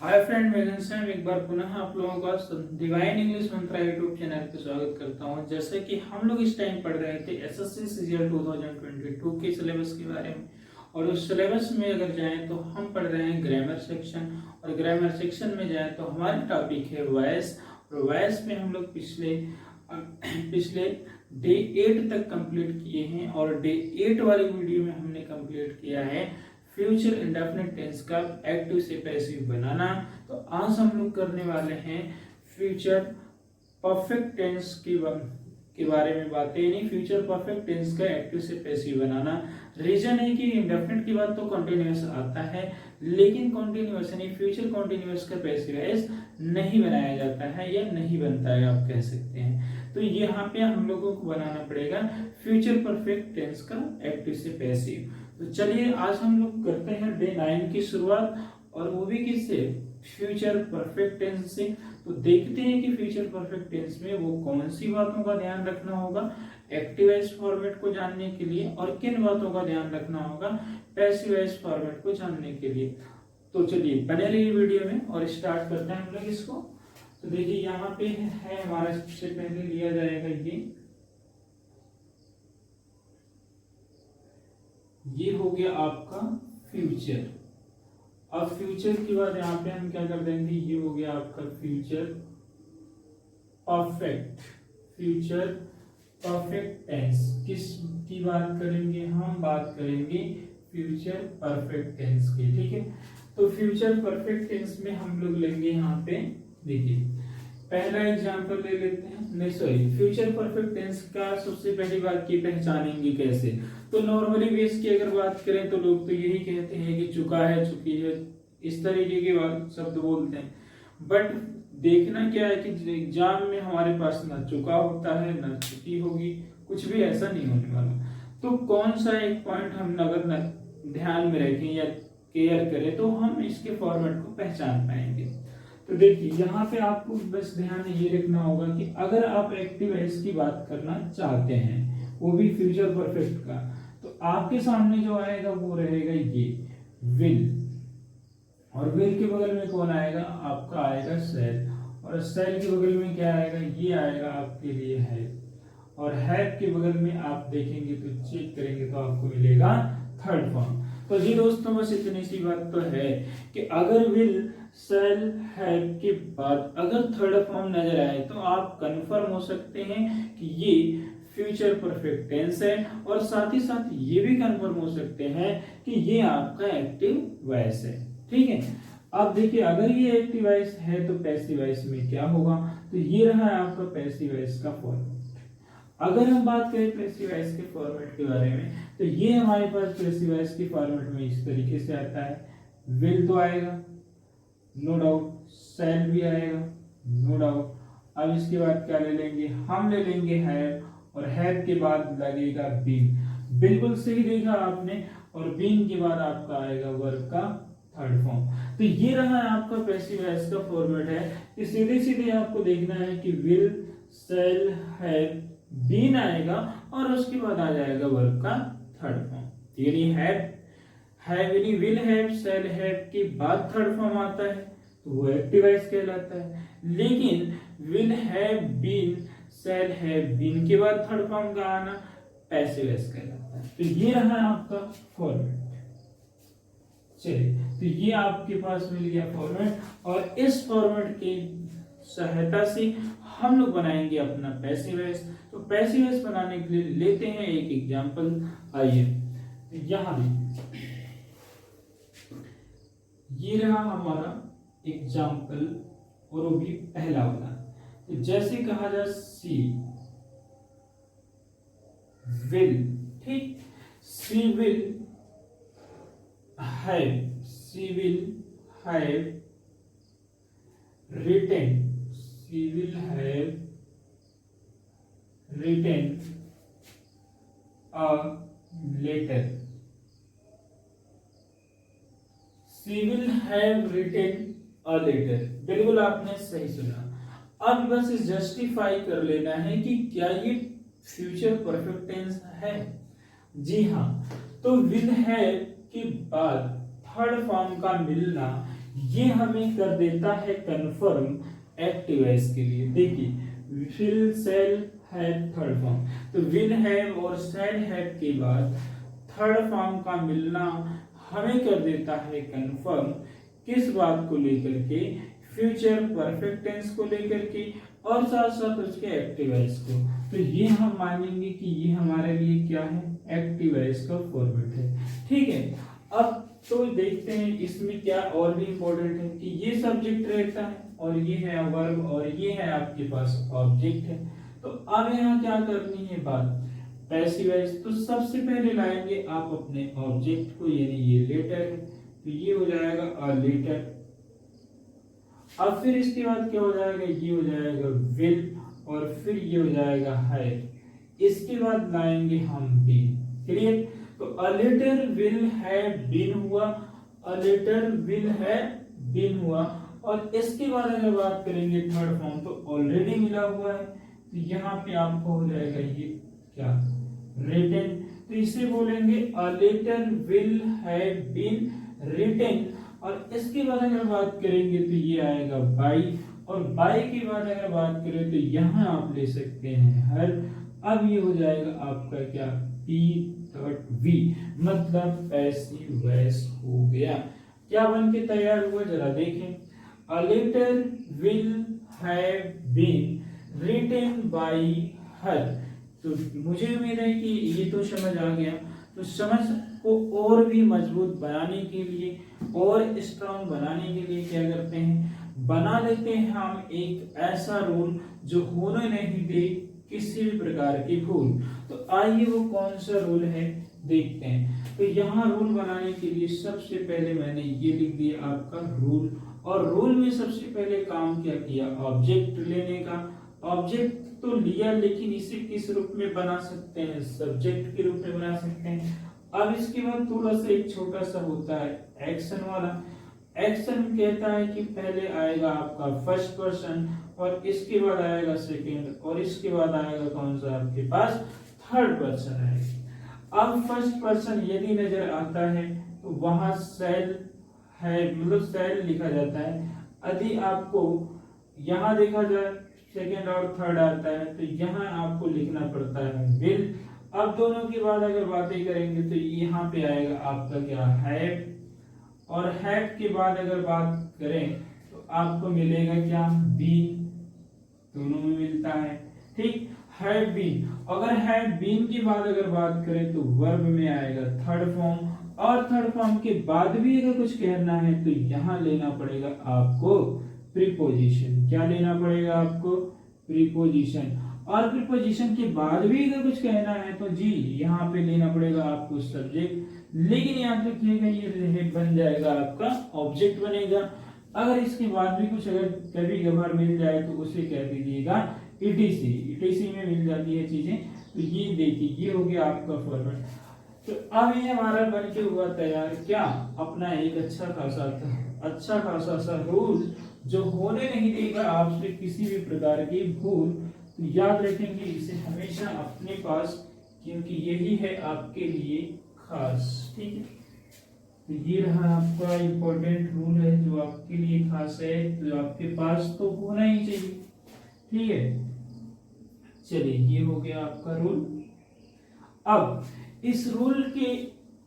Hi friend, मैं घनश्याम एक बार पुनः आप लोगों का डिवाइन इंग्लिश मंत्रा यूट्यूब चैनल पे स्वागत करता हूं। जैसे कि हम लोग इस टाइम पढ़ रहे थे एसएससी सीजीएल 2022 के सिलेबस के बारे में, और उस सिलेबस में अगर जाएं तो हम पढ़ रहे हैं ग्रामर सेक्शन, और ग्रामर सेक्शन में जाएं तो हमारी टॉपिक है वॉइस। और वॉइस में हम लोग पिछले डे 8 तक कंप्लीट किए हैं, और डे 8 वाली वीडियो में हमने कंप्लीट किया है फ्यूचर इंडेफिनिट टेंस का एक्टिव से पैसिव बनाना। तो आज हम लोग करने वाले हैं फ्यूचर परफेक्ट टेंस के बारे में बातें, यानी फ्यूचर परफेक्ट टेंस का एक्टिव से पैसिव बनाना। रीजन है कि इंडेफिनिट की बात तो कॉन्टिन्यूअस आता है, लेकिन कॉन्टिन्यूअस यानी फ्यूचर कॉन्टिन्यूअस का पैसिव वॉइस नहीं बनाया जाता है या नहीं बनता है, आप कह सकते हैं। तो यहाँ पे हम लोगों को बनाना पड़ेगा फ्यूचर परफेक्ट टेंस का एक्टिव से पैसिव। तो चलिए आज हम लोग करते हैं डे 9 की शुरुआत, और वो भी किससे? फ्यूचर परफेक्ट टेंस से। तो देखते हैं कि फ्यूचर परफेक्ट टेंस में वो कौन सी बातों का ध्यान रखना होगा एक्टिव वॉइस फॉर्मेट को जानने के लिए, और किन बातों का ध्यान रखना होगा पैसिव वॉइस फॉर्मेट को जानने के लिए। तो चलिए बने रहिए वीडियो में और स्टार्ट करते हैं हम लोग इसको। तो देखिए यहाँ पे है हमारा, सबसे पहले लिया जाएगा ये हो गया आपका फ्यूचर। अब फ्यूचर के बाद यहाँ पे हम क्या कर देंगे, ये हो गया आपका future perfect. Future perfect tense किस की बात करेंगे? हम बात करेंगे फ्यूचर परफेक्ट टेंस की, ठीक है। तो फ्यूचर परफेक्ट टेंस में हम लोग लेंगे यहाँ पे, देखिए पहला एग्जांपल ले लेते हैं। नहीं सॉरी, फ्यूचर परफेक्ट टेंस का सबसे पहली बात की पहचानेंगे कैसे? तो नॉर्मली बेस की अगर बात करें तो लोग तो यही कहते हैं कि चुका है, चुकी है, इस तरीके के शब्द बोलते हैं। बट देखना क्या है कि एग्जाम में हमारे पास ना चुका होता है ना चुकी होगी, कुछ भी ऐसा नहीं होने वाला। तो कौन सा एक पॉइंट हम अगर ध्यान में रखें या केयर करें तो हम इसके फॉर्मेट को पहचान पाएंगे। तो देखिए यहाँ पे आपको बस ध्यान ये रखना होगा कि अगर आप एक्टिव वॉइस की बात करना चाहते हैं, वो भी फ्यूचर परफेक्ट का, तो आपके सामने जो आएगा वो रहेगा ये विल, और विल के बगल में कौन आएगा? आपका आएगा सेल, और सेल के बगल में क्या आएगा? ये आएगा आपके लिए है, और हैव के बगल में आप देखेंगे तो चेक करेंगे तो आपको मिलेगा थर्ड फॉर्म। तो जी दोस्तों, बस इतनी सी बात तो है कि अगर विल सेल हैव के बाद अगर थर्ड फॉर्म नजर आए तो आप कंफर्म हो सकते हैं कि ये फ्यूचर परफेक्ट टेंस है, और साथ ही साथ ये भी कंफर्म हो सकते हैं कि ये आपका एक्टिव वॉइस है, ठीक है। अब देखिए अगर ये एक्टिव वॉइस है तो पैसिव वॉइस में क्या होगा? तो ये रहा है आपका पैसिव वॉइस का फॉर्मेट। अगर हम बात करें पैसिव वॉइस के फॉर्मेट के बारे में, तो ये हमारे पास पैसिव वॉइस के फॉर्मेट में इस तरीके से आता है। विल तो आएगा नो डाउट, सेल भी आएगा नो डाउट। अब इसके बाद क्या ले लेंगे? हम ले लेंगे हैव, और हैव के बाद लगेगा बीन। बिल्कुल सही देखा आपने, और बीन के बाद आपका आएगा वर्ब का थर्ड फॉर्म। तो ये रहा आपका पैसिव वॉइस का फॉर्मेट है कि सीधे सीधे आपको देखना है कि विल सेल हैव बीन आएगा, और उसके बाद आ जाएगा वर्ब का थर्ड फॉर्म। यानी हैव यानी विल हैव सेल हैव के बाद थर्ड फॉर्म आता है तो वो एक्टिव वॉइस कहलाता है। लेकिन will have been sell have been के बाद थर्ड फॉर्म का आना पैसिव वॉइस कहलाता है। तो ये रहा आपका फॉर्मेट। चलिए, तो ये आपके पास मिल गया फॉर्मेट, और इस फॉर्मेट की सहायता से हम लोग बनाएंगे अपना पैसिव वॉइस। तो पैसिव वॉइस बनाने के लिए लेते हैं एक एग्जांपल। आइए यहां भी ये रहा हमारा एग्जाम्पल, और वो भी पहला वाला। तो जैसे कहा जाए सी विल, ठीक, she will have written, she will have written a letter, she will have written a letter. बिल्कुल आपने सही सुना। अब बस जस्टिफाई कर लेना है कि क्या ये फ्यूचर परफेक्ट टेंस है। जी हाँ, तो विल हैव के बाद थर्ड फॉर्म का मिलना ये हमें कर देता है कंफर्म एक्टिव वॉइस के लिए। देखिए will shall have third form, तो विल हैव और शैल हैव के बाद थर्ड फॉर्म का मिलना हमें कर देता है कंफर्म, किस बात को लेकर के, फ्यूचर परफेक्ट टेंस को लेकर के और साथ साथ उसके एक्टिव वॉइस को। तो ये हम मानेंगे कि ये हमारे लिए क्या है, एक्टिव वॉइस का फॉर्मेट है। ठीक है, अब तो देखते हैं इसमें क्या और भी इंपॉर्टेंट है कि ये सब्जेक्ट रहता है और ये है वर्ब और ये है आपके पास ऑब्जेक्ट है। तो अब यहाँ क्या करनी है बात, पैसिव वॉइस। तो सबसे पहले लाएंगे आप अपने ऑब्जेक्ट को, यानी ये लेटर है तो ये हो जाएगा अ लेटर। अब फिर इसके बाद क्या हो जाएगा, ये हो जाएगा विल और फिर ये हो जाएगा है। इसके बाद लाएंगे हम बीन। क्लियर, तो a letter will have been हुआ, a letter will have been हुआ। और इसके बाद अगर बात करेंगे थर्ड फॉर्म तो ऑलरेडी मिला हुआ है, तो यहाँ पे आपको हो जाएगा ये क्या, रिटन। तो इसे बोलेंगे a letter will have been written. और इसके बाद अगर बात करेंगे तो ये आएगा बाई, और बाई के बाद अगर बात करें तो यहाँ आप ले सकते हैं हर। अब ये हो जाएगा आपका क्या, पी डॉट वी, मतलब पैसिव वॉइस हो गया। क्या बन के तैयार हुआ जरा देखें, a letter will have been written by her. तो मुझे उम्मीद है कि ये तो समझ आ गया। तो समझ को और भी मजबूत बनाने के लिए और स्ट्रॉन्ग बनाने के लिए क्या करते हैं, बना लेते हैं हम एक ऐसा रूल जो होने नहीं दे किसी भी प्रकार की भूल। तो आइए वो कौन सा रूल है देखते हैं। तो यहाँ रूल बनाने के लिए सबसे पहले मैंने ये लिख दिया आपका रूल, और रूल में सबसे पहले काम क्या किया, ऑब्जेक्ट लेने का। ऑब्जेक्ट तो लिया, लेकिन इसे किस रूप में बना सकते हैं, सब्जेक्ट के रूप में बना सकते हैं। अब इसके बाद थोड़ा सा एक छोटा सा होता है एक्शन वाला। एक्शन कहता है कि पहले आएगा आपका फर्स्ट पर्सन और इसके बाद आएगा सेकंड और इसके बाद आएगा कौन सा आपके पास, थर्ड पर्सन आएगा। अब फर्स्ट पर्सन यदि नजर आता है तो वहां सेल है, मतलब सेल लिखा जाता है। यदि आपको यहाँ देखा जाए सेकंड और थर्ड आता है तो यहाँ आपको लिखना पड़ता है विल। अब दोनों के बाद अगर बातें करेंगे तो यहाँ पे आएगा आपका क्या, हैव। और हैव के बाद अगर बात करें तो आपको मिलेगा क्या, बीन। दोनों में मिलता है, ठीक, हैव बीन। अगर हैव बीन के बाद अगर बात करें तो वर्ब में आएगा थर्ड फॉर्म, और थर्ड फॉर्म के बाद भी अगर कुछ कहना है तो यहाँ लेना पड़ेगा आपको प्रीपोजिशन। क्या लेना पड़ेगा आपको, प्रीपोजिशन। और प्रीपोजिशन के बाद भी अगर कुछ कहना है तो जी यहाँ पे लेना पड़ेगा आपको सब्जेक्ट, लेकिन याद रखिएगा ये बन जाएगा आपका ऑब्जेक्ट बनेगा। अगर इसके बाद भी कुछ अगर कभी कभार मिल जाए तो उसे कह दीजिएगा ईटीसी। ईटीसी में मिल जाती है चीजें। तो ये देखिए ये हो गया आपका फॉर्मेट। तो अब ये हमारा बन के हुआ तैयार क्या, अपना एक अच्छा खासा सा रूल जो होने नहीं देगा आपसे किसी भी प्रकार की भूल। तो याद रखेंगे इसे हमेशा अपने पास, क्योंकि यही है आपके लिए खास। ठीक है, तो ये रहा आपका इम्पोर्टेंट रूल है जो आपके लिए खास है, तो आपके पास तो होना ही चाहिए। ठीक है, चलिए ये हो गया आपका रूल। अब इस रूल के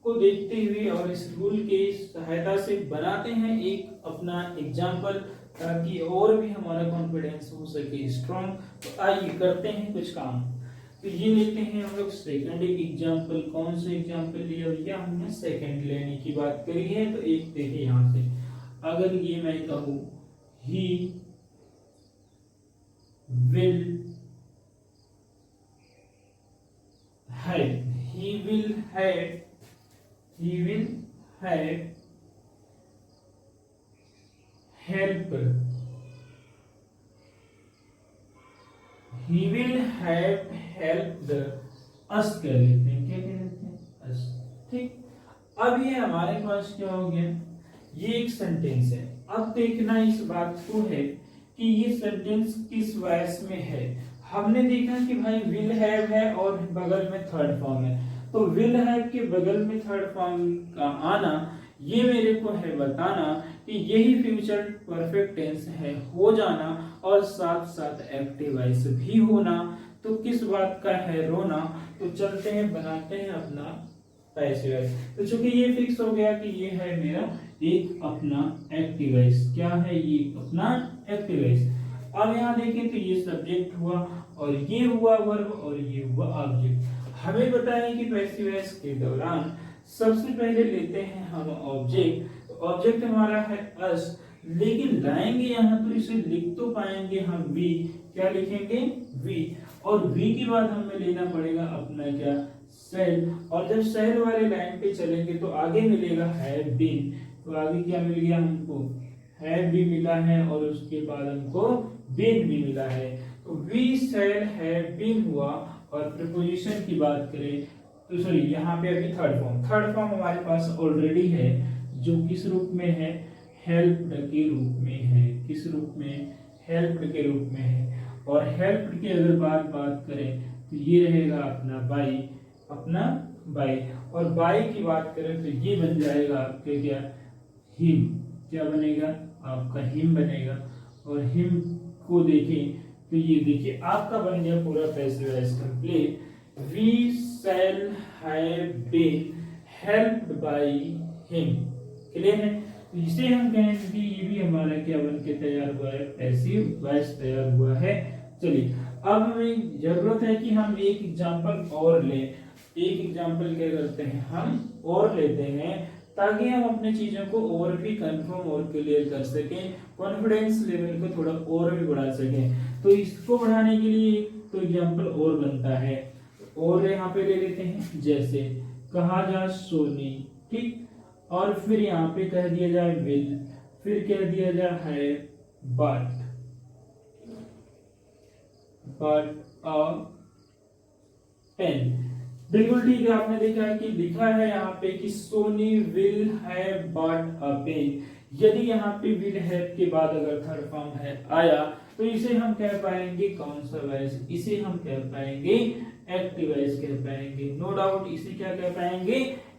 को देखते हुए और इस रूल के सहायता से बनाते हैं एक अपना एग्जाम्पल, ताकि और भी हमारा कॉन्फिडेंस हो सके स्ट्रॉन्ग। तो आइए करते हैं कुछ काम। तो ये लेते हैं हम लोग सेकंड एग्जाम्पल। कौन सा एग्जाम्पल लिया भैया, हमने सेकंड लेने की बात करी है। तो एक देखिए यहाँ से, अगर ये मैं कहूँ he will have, he will have help, he will have helped us कह लेते हैं, क्या कह लेते हैं, us। ठीक, अब ये हमारे पास क्या हो गया, ये एक सेंटेंस है। अब देखना इस बात को है कि ये सेंटेंस किस वॉइस में है। हमने देखा कि भाई विल हैव है और बगल में थर्ड फॉर्म है, तो विल हैव के बगल में थर्ड फॉर्म का आना ये मेरे को है बताना कि यही फ्यूचर परफेक्ट टेंस है, हो जाना और साथ साथ एक्टिव वॉइस भी होना। तो किस बात का है रोना। तो चलते हैं बनाते हैं अपना पैसिव वॉइस। तो चूंकि ये फिक्स हो गया कि ये है मेरा एक अपना एक्टिव वॉइस, क्या है ये अपना एक्टिव वॉइस। अब यहाँ देखें तो ये सब्जेक्ट हुआ और ये हुआ वर्ब और ये हुआ ऑब्जेक्ट। हमें पता है कि पैसिव वॉइस के दौरान सबसे पहले लेते हैं हम ऑब्जेक्ट। ऑब्जेक्ट हमारा है अस, लेकिन लाएंगे यहाँ तो इसे लिख तो पाएंगे हम वी। क्या लिखेंगे वी, और वी के बाद हमें लेना पड़ेगा अपना क्या सेल। और जब सेल वाले लाइन पे चलेंगे तो आगे मिलेगा हैव बीन। तो आगे क्या मिल गया हमको, हैव भी मिला है और उसके बाद हमको बीन भी मिला है। तो वी सेल हैव बीन हुआ। और प्रीपोजिशन की बात करें तो सॉरी यहाँ पे अभी थर्ड फॉर्म हमारे पास ऑलरेडी है, जो किस रूप में है, हेल्प्ड के रूप में है। किस रूप में, हेल्प्ड के रूप में है। और हेल्प्ड की अगर बात करें तो ये रहेगा अपना बाई, अपना बाई। और बाई की बात करें तो ये बन जाएगा आपके क्या हिम। क्या बनेगा आपका हिम बनेगा। और हिम को देखें तो ये देखिए आपका बन गया पूरा passive voice complete. We shall have been helped by him. Clear है। तो इसे हम कहेंगे कि ये भी हमारा क्या बन के तैयार हुआ है, पैसिव वॉइस तैयार हुआ है। चलिए अब हमें जरूरत है कि हम एक एग्जांपल और लें। एक एग्जांपल क्या करते हैं हम और लेते हैं, ताकि हम अपने चीजों को और भी कंफर्म और क्लियर कर सकें, कॉन्फिडेंस लेवल को थोड़ा और भी बढ़ा सकें। तो इसको बढ़ाने के लिए तो एग्जांपल और बनता है, और यहाँ पे ले लेते हैं जैसे कहा जा सोनी, ठीक, और फिर यहाँ पे कह दिया जाए विल, फिर कह दिया जाए है बट अ पेन। बिल्कुल ठीक है। आपने देखा है कि लिखा है यहाँ पे कि Soni will have bought a pen. यदि यहाँ पे विल हैव के बाद अगर थर्ड फॉर्म है आया तो इसे हम कह पाएंगे कौन सा वॉइस, इसे हम कह पाएंगे एक्टिव वॉइस कह पाएंगे। नो डाउट इसे क्या कह पाएंगे,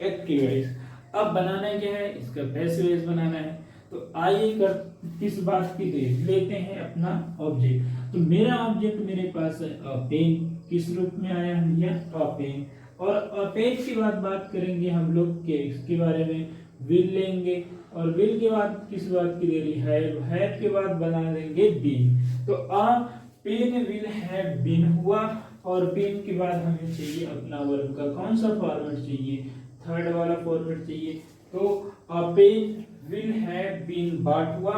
एक्टिव वॉइस। अब बनाना क्या है, इसका पैसिव वॉइस बनाना है। तो आइए कर किस बात की देख लेते हैं अपना ऑब्जेक्ट। तो मेरा ऑब्जेक्ट मेरे पास है अ पेन। किस रूप में आया है अ पेन। और अ पेन की बात करेंगे हम लोग के इसके बारे में, विल लेंगे और विल के बाद किस बात की दे रही है के बाद बना देंगे बीन। तो a pen will have been हुआ। और पेन के बाद हमें चाहिए अपना वर्ब का कौन सा फॉर्मेट चाहिए, थर्ड वाला फॉर्मेट चाहिए। तो a pen will have been bought हुआ।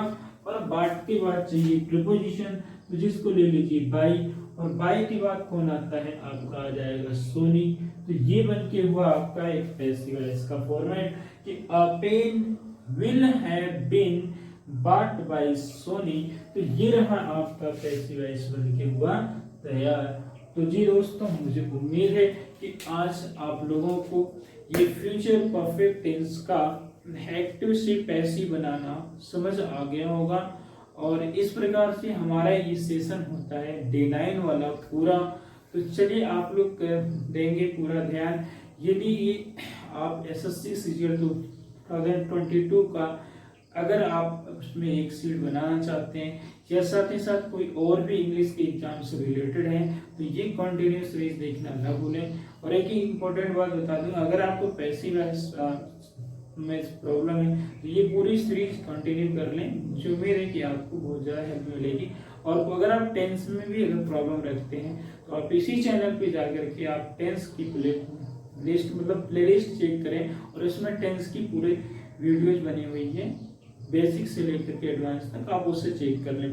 और बॉट के बाद चाहिए प्रीपोजिशन, तो जिसको ले लीजिए बाई। और बाई के बाद कौन आता है, आपका आ जाएगा सोनी। तो ये बन के हुआ आपका एक पैसिव वॉइस का फॉर्मेट कि a pen will have been bought by Soni. तो ये रहा आपका पैसिव वॉइस बन के हुआ तैयार। तो जी दोस्तों, मुझे उम्मीद है कि आज आप लोगों को ये फ्यूचर परफेक्ट टेंस का एक्टिव से पैसिव बनाना समझ आ गया होगा। और इस प्रकार से हमारा ये सेशन होता है डे 9 वाला पूरा। तो चलिए आप लोग देंगे पूरा ध्यान। यदि ये आप एसएससी सीजीएल 2022 का अगर आप उसमें एक सीट बनाना चाहते हैं या साथ ही साथ कोई और भी इंग्लिश के एग्जाम से रिलेटेड है तो ये कंटिन्यू सीरीज देखना ना भूलें। और एक ही इम्पोर्टेंट बात बता दूं, अगर आपको पैसिव में प्रॉब्लम है तो ये पूरी सीरीज कंटिन्यू कर लें। मुझे उम्मीद है कि आपको बहुत ज़्यादा हेल्प मिलेगी। और अगर आप टेंस में भी अगर प्रॉब्लम रखते हैं तो आप इसी चैनल पे जाकर के आप टेंस की प्लेलिस्ट चेक करें, और इसमें टेंस की पूरे वीडियोज बनी हुई है बेसिक से लेकर के एडवांस तक। आप उससे चेक कर लें।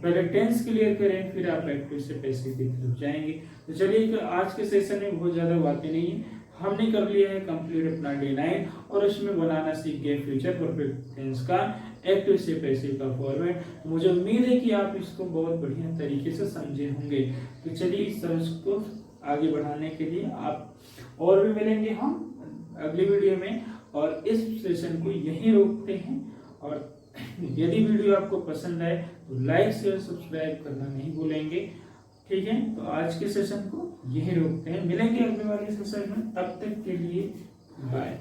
पहले टेंस क्लियर करें, फिर आप एक्टिव से पैसिव की तरफ जाएंगे। तो चलिए आज के सेशन में बहुत ज़्यादा बातें नहीं है, हमने कर लिया है कंप्लीट अपना डे 9 और उसमें बनाना सीख गए फ्यूचर परफेक्ट टेंस का एक्टिव से पैसिव का फॉर्मेट। मुझे उम्मीद है कि आप इसको बहुत बढ़िया तरीके से समझे होंगे। तो चलिए इस समझ को आगे बढ़ाने के लिए आप और भी मिलेंगे हम अगली वीडियो में, और इस सेशन को यहीं रोकते हैं। और यदि वीडियो आपको पसंद आए तो लाइक शेयर सब्सक्राइब करना नहीं भूलेंगे। ठीक है, तो आज के सेशन को यहीं रोकते हैं, मिलेंगे अगले वाले सेशन में। तब तक के लिए बाय।